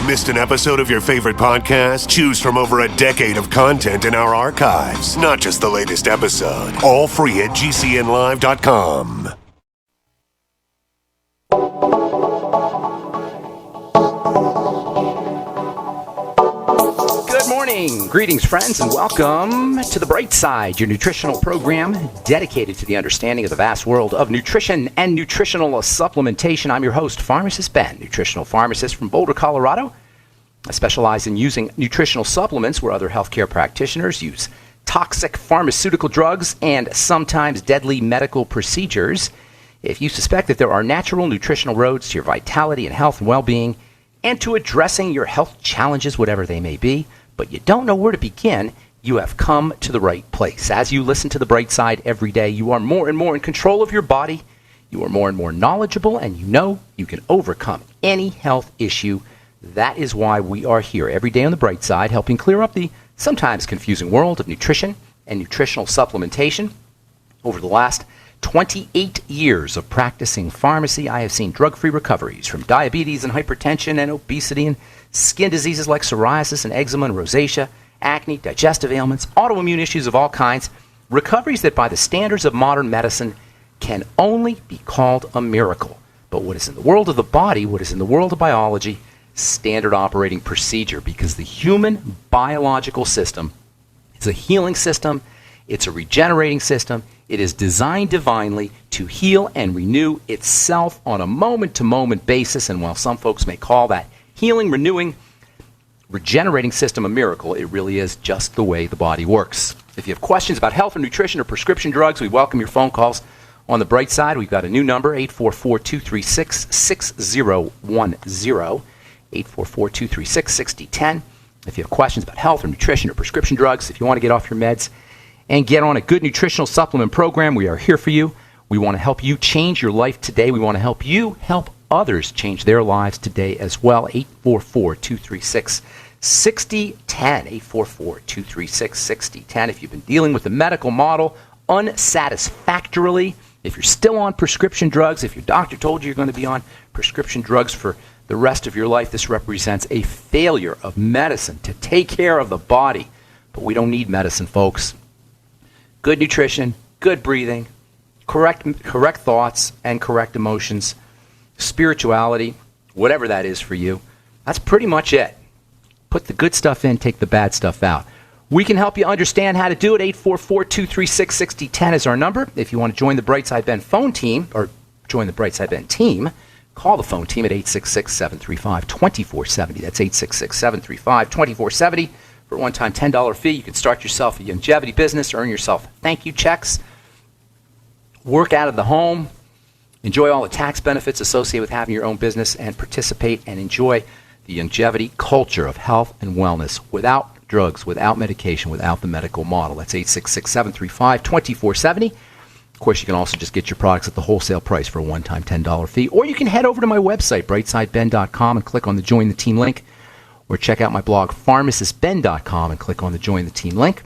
Missed an episode of your favorite podcast? Choose from over a decade of content in our archives, not just the latest episode. All free at GCNlive.com. Good morning. Greetings, friends, and welcome to The Bright Side, your nutritional program dedicated to the understanding of the vast world of nutrition and nutritional supplementation. I'm your host, Pharmacist Ben, nutritional pharmacist from Boulder, Colorado. I specialize in using nutritional supplements where other healthcare practitioners use toxic pharmaceutical drugs and sometimes deadly medical procedures. If you suspect that there are natural nutritional roads to your vitality and health and well-being and to addressing your health challenges, whatever they may be, but you don't know where to begin, you have come to the right place. As you listen to The Bright Side every day, you are more and more in control of your body, you are more and more knowledgeable, and you know you can overcome any health issue. That is why we are here every day on The Bright Side, helping clear up the sometimes confusing world of nutrition and nutritional supplementation. Over the last 28 years of practicing pharmacy, I have seen drug-free recoveries from diabetes and hypertension and obesity and skin diseases like psoriasis and eczema and rosacea, acne, digestive ailments, autoimmune issues of all kinds, recoveries that by the standards of modern medicine can only be called a miracle. But what is in the world of the body, what is in the world of biology, standard operating procedure, because the human biological system is a healing system, it's a regenerating system. It is designed divinely to heal and renew itself on a moment-to-moment basis. And while some folks may call that healing, renewing, regenerating system a miracle, it really is just the way the body works. If you have questions about health or nutrition or prescription drugs, we welcome your phone calls. On The Bright Side, we've got a new number, 844-236-6010, 844-236-6010. If you have questions about health or nutrition or prescription drugs, if you want to get off your meds and get on a good nutritional supplement program, we are here for you. We want to help you change your life today. We want to help you help others change their lives today as well. 844-236-6010, 844-236-6010. If you've been dealing with the medical model unsatisfactorily, if you're still on prescription drugs, if your doctor told you you're going to be on prescription drugs for the rest of your life, this represents a failure of medicine to take care of the body. But we don't need medicine, folks. Good nutrition, good breathing, correct thoughts and correct emotions, spirituality, whatever that is for you, that's pretty much it. Put the good stuff in, take the bad stuff out. We can help you understand how to do it. 844-236-6010 is our number. If you want to join the Brightside Ben phone team, or join the Brightside Ben team, call the phone team at 866-735-2470. That's 866-735-2470. For a one-time $10 fee, you can start yourself a longevity business, earn yourself thank you checks, work out of the home, enjoy all the tax benefits associated with having your own business, and participate and enjoy the longevity culture of health and wellness without drugs, without medication, without the medical model. That's 866-735-2470. Of course, you can also just get your products at the wholesale price for a one-time $10 fee, or you can head over to my website, brightsideben.com, and click on the Join the Team link. Or check out my blog, pharmacistben.com, and click on the Join the Team link.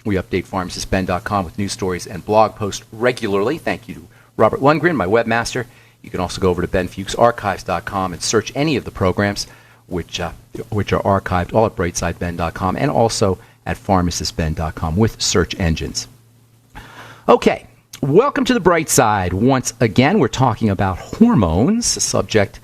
We update pharmacistben.com with news stories and blog posts regularly. Thank you to Robert Lundgren, my webmaster. You can also go over to benfuchsarchives.com and search any of the programs which are archived, all at brightsideben.com and also at pharmacistben.com with search engines. Okay, welcome to The Bright Side. Once again, we're talking about hormones, a subject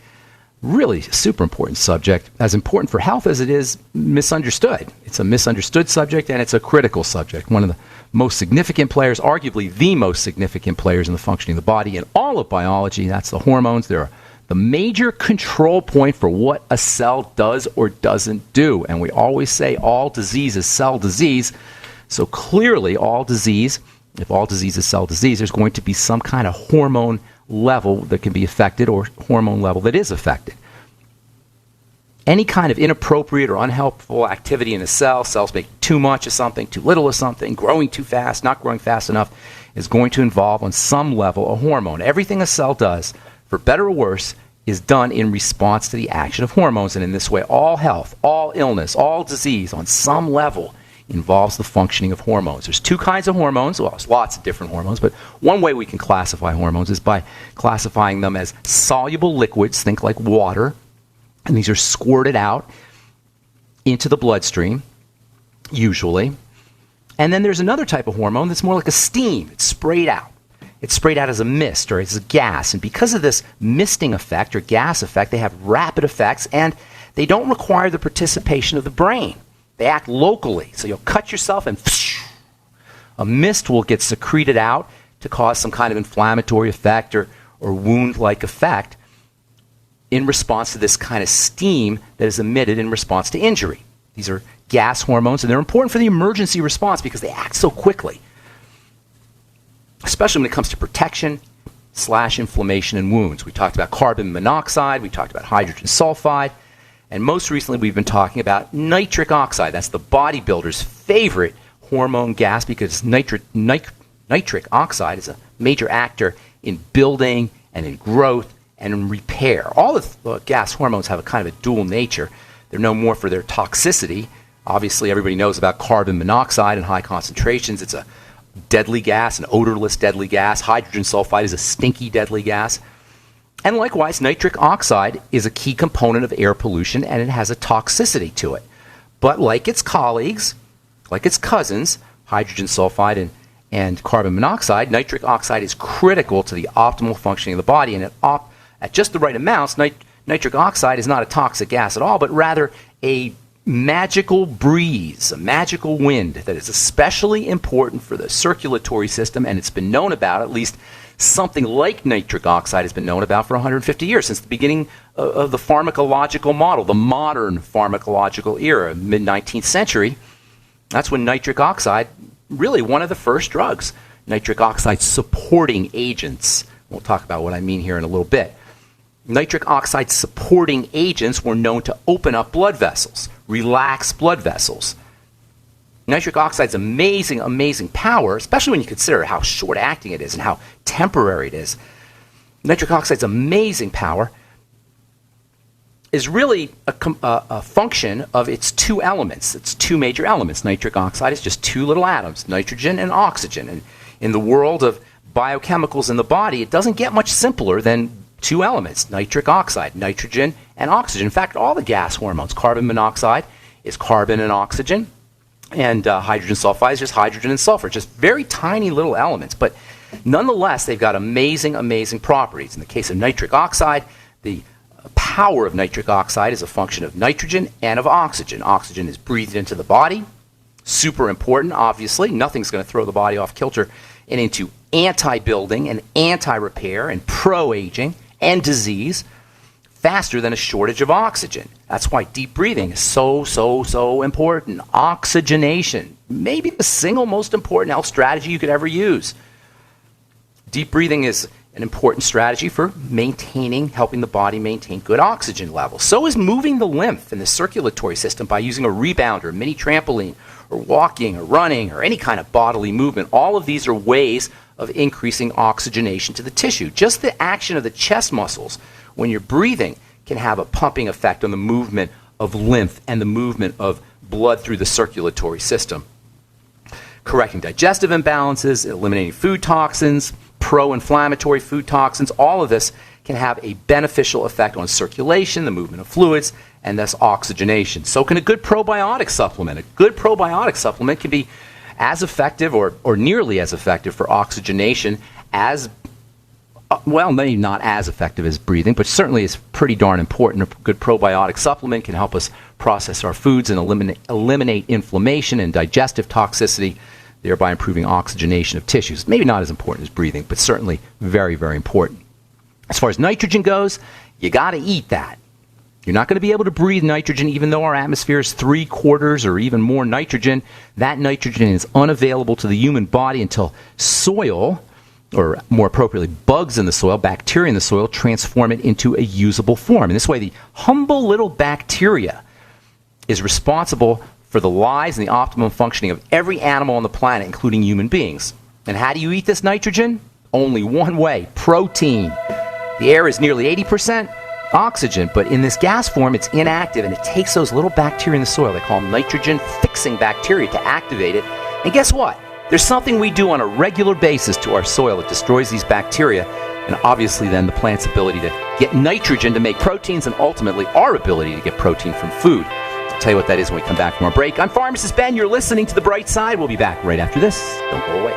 really super important subject, as important for health as it is misunderstood. It's a misunderstood subject, and it's a critical subject. One of the most significant players, arguably the most significant players in the functioning of the body and all of biology, that's the hormones. They're the major control point for what a cell does or doesn't do. And we always say all disease is cell disease. So clearly all disease, if all disease is cell disease, there's going to be some kind of hormone level that can be affected or hormone level that is affected. Any kind of inappropriate or unhelpful activity in a cell, cells making too much of something, too little of something, growing too fast, not growing fast enough, is going to involve on some level a hormone. Everything a cell does, for better or worse, is done in response to the action of hormones. And in this way, all health, all illness, all disease on some level involves the functioning of hormones. There's two kinds of hormones. Well, there's lots of different hormones, but one way we can classify hormones is by classifying them as soluble liquids, think like water, And these are squirted out into the bloodstream, usually. And then there's another type of hormone that's more like a steam. It's sprayed out. It's sprayed out as a mist or as a gas. And because of this misting effect or gas effect, they have rapid effects, and they don't require the participation of the brain. They act locally. So you'll cut yourself and a mist will get secreted out to cause some kind of inflammatory effect or wound-like effect in response to this kind of steam that is emitted in response to injury. These are gas hormones, and they're important for the emergency response because they act so quickly, especially when it comes to protection / inflammation and wounds. We talked about carbon monoxide, we talked about hydrogen sulfide, and most recently we've been talking about nitric oxide. That's the bodybuilder's favorite hormone gas because nitric oxide is a major actor in building and in growth and in repair. All of the gas hormones have a kind of a dual nature. They're known more for their toxicity. Obviously, everybody knows about carbon monoxide in high concentrations. It's a deadly gas, an odorless deadly gas. Hydrogen sulfide is a stinky deadly gas. And likewise, nitric oxide is a key component of air pollution, and it has a toxicity to it. But like its colleagues, like its cousins, hydrogen sulfide and carbon monoxide, nitric oxide is critical to the optimal functioning of the body. And at just the right amounts, nitric oxide is not a toxic gas at all, but rather a magical breeze, a magical wind that is especially important for the circulatory system, and it's been known about, at least something like nitric oxide has been known about for 150 years, since the beginning of the pharmacological model, the modern pharmacological era, mid-19th century. That's when nitric oxide, really one of the first drugs, nitric oxide supporting agents. We'll talk about what I mean here in a little bit. Nitric oxide supporting agents were known to open up blood vessels, relax blood vessels. Nitric oxide's amazing, amazing power, especially when you consider how short-acting it is and how temporary it is. Nitric oxide's amazing power is really a function of its two elements. It's two major elements. Nitric oxide is just two little atoms, nitrogen and oxygen. And in the world of biochemicals in the body, it doesn't get much simpler than two elements, nitric oxide, nitrogen and oxygen. In fact, all the gas hormones, carbon monoxide is carbon and oxygen, and hydrogen sulfide is just hydrogen and sulfur, just very tiny little elements. But nonetheless, they've got amazing, amazing properties. In the case of nitric oxide, the power of nitric oxide is a function of nitrogen and of oxygen. Oxygen is breathed into the body. Super important, obviously. Nothing's going to throw the body off kilter and into anti-building and anti-repair and pro-aging and disease faster than a shortage of oxygen. That's why deep breathing is so important. Oxygenation, maybe the single most important health strategy you could ever use. Deep breathing is an important strategy for helping the body maintain good oxygen levels. So is moving the lymph in the circulatory system by using a rebounder, a mini trampoline, or walking or running or any kind of bodily movement. All of these are ways of increasing oxygenation to the tissue. Just the action of the chest muscles when you're breathing can have a pumping effect on the movement of lymph and the movement of blood through the circulatory system. Correcting digestive imbalances, eliminating food toxins, pro-inflammatory food toxins, all of this can have a beneficial effect on circulation, the movement of fluids, and thus oxygenation. So can a good probiotic supplement. A good probiotic supplement can be as effective or nearly as effective for oxygenation as, well, maybe not as effective as breathing, but certainly is pretty darn important. A good probiotic supplement can help us process our foods and eliminate inflammation and digestive toxicity, thereby improving oxygenation of tissues. Maybe not as important as breathing, but certainly very, very important. As far as nitrogen goes, you got to eat that. You're not going to be able to breathe nitrogen even though our atmosphere is 3/4 or even more nitrogen. That nitrogen is unavailable to the human body until soil, or more appropriately bugs in the soil, bacteria in the soil, transform it into a usable form. And this way the humble little bacteria is responsible for the lives and the optimum functioning of every animal on the planet, including human beings. And how do you eat this nitrogen? Only one way, protein. The air is nearly 80% oxygen, but in this gas form, it's inactive, and it takes those little bacteria in the soil, they call them nitrogen-fixing bacteria, to activate it. And guess what? There's something we do on a regular basis to our soil that destroys these bacteria and obviously then the plant's ability to get nitrogen to make proteins, and ultimately our ability to get protein from food. I'll tell you what that is when we come back from our break. I'm Pharmacist Ben. You're listening to The Bright Side. We'll be back right after this. Don't go away.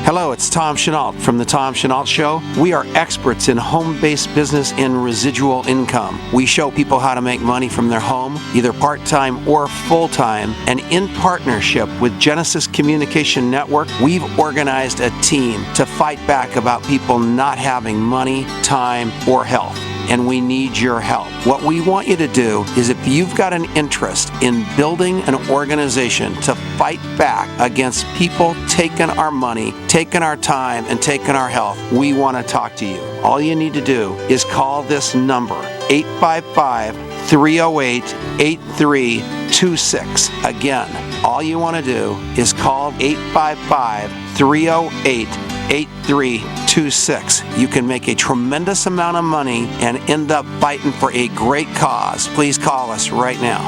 Hello, it's Tom Chenault from The Tom Chenault Show. We are experts in home-based business and residual income. We show people how to make money from their home, either part-time or full-time, and in partnership with Genesis Communication Network, we've organized a team to fight back about people not having money, time, or health. And we need your help. What we want you to do is, if you've got an interest in building an organization to fight back against people taking our money, taking our time, and taking our health, we want to talk to you. All you need to do is call this number, 855-308-8326. Again, all you want to do is call 855-308-8326. You can make a tremendous amount of money and end up fighting for a great cause. Please call us right now.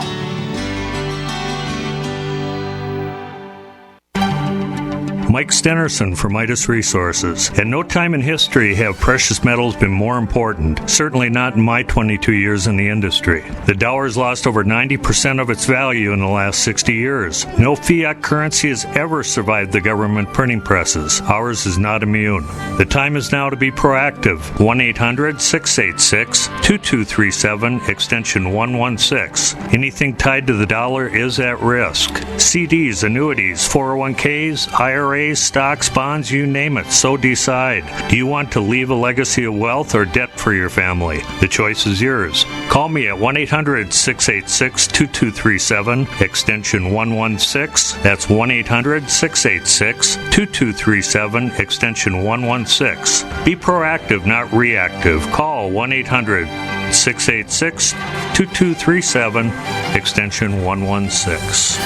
Mike Stenerson from Midas Resources. At no time in history have precious metals been more important, certainly not in my 22 years in the industry. The dollar has lost over 90% of its value in the last 60 years. No fiat currency has ever survived the government printing presses. Ours is not immune. The time is now to be proactive. 1-800-686-2237, extension 116. Anything tied to the dollar is at risk. CDs, annuities, 401ks, IRAs, stocks, bonds, you name it, so decide. Do you want to leave a legacy of wealth or debt for your family? The choice is yours. Call me at 1-800-686-2237, extension 116. That's 1-800-686-2237, extension 116. Be proactive, not reactive. Call 1-800-686-2237, extension 116.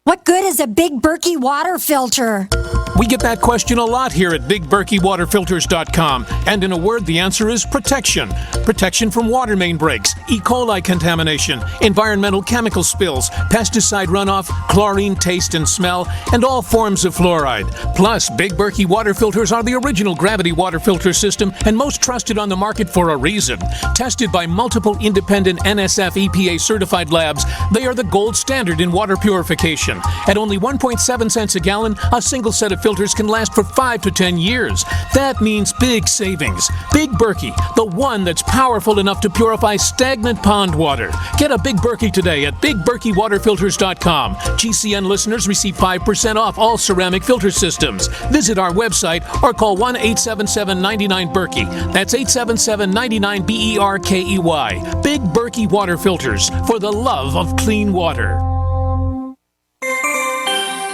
What good is a Big Berkey water filter? We get that question a lot here at BigBerkeyWaterFilters.com. And in a word, the answer is protection. Protection from water main breaks, E. coli contamination, environmental chemical spills, pesticide runoff, chlorine taste and smell, and all forms of fluoride. Plus, Big Berkey water filters are the original gravity water filter system and most trusted on the market for a reason. Tested by multiple independent NSF EPA certified labs, they are the gold standard in water purification. At only 1.7 cents a gallon, a single set of filters can last for 5 to 10 years. That means big savings. Big Berkey, the one that's powerful enough to purify stagnant pond water. Get a Big Berkey today at BigBerkeyWaterFilters.com. GCN listeners receive 5% off all ceramic filter systems. Visit our website or call 1-877-99-BERKEY. That's 877-99-BERKEY. Big Berkey Water Filters, for the love of clean water.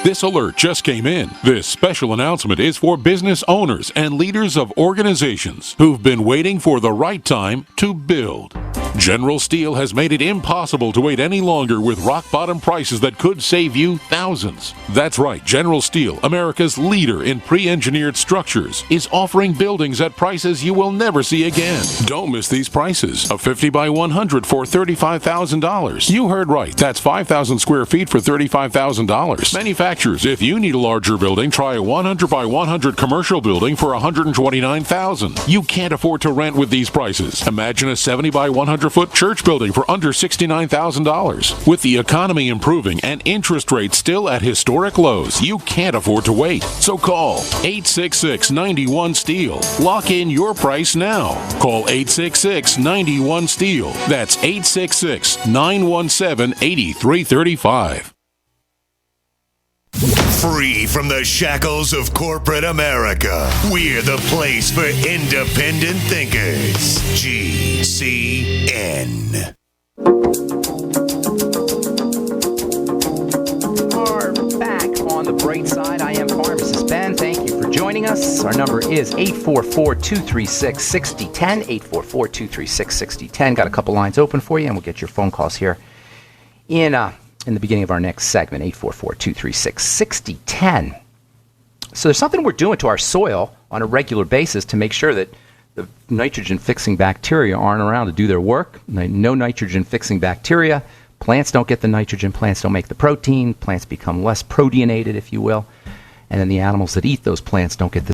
This alert just came in. This special announcement is for business owners and leaders of organizations who've been waiting for the right time to build. General Steel has made it impossible to wait any longer with rock-bottom prices that could save you thousands. That's right, General Steel, America's leader in pre-engineered structures, is offering buildings at prices you will never see again. Don't miss these prices. A 50 by 100 for $35,000. You heard right. That's 5,000 square feet for $35,000. Manufacturers, if you need a larger building, try a 100 by 100 commercial building for $129,000. You can't afford to rent with these prices. Imagine a 70 by 100-foot church building for under $69,000. With the economy improving and interest rates still at historic lows, you can't afford to wait. So call 866-91-STEEL. Lock in your price now. Call 866-91-STEEL. That's 866-917-8335. Free from the shackles of corporate America, we're the place for independent thinkers. GCN. Are back on the bright side. I am Pharmacist Ben. Thank you for joining us. Our number is 844-236-6010. 844-236-6010. Got a couple lines open for you, and we'll get your phone calls here in the beginning of our next segment, 844-236-6010. So there's something we're doing to our soil on a regular basis to make sure that the nitrogen-fixing bacteria aren't around to do their work. No nitrogen-fixing bacteria Plants don't get the nitrogen, plants don't make the protein, plants become less proteinated, if you will. And then the animals that eat those plants don't get the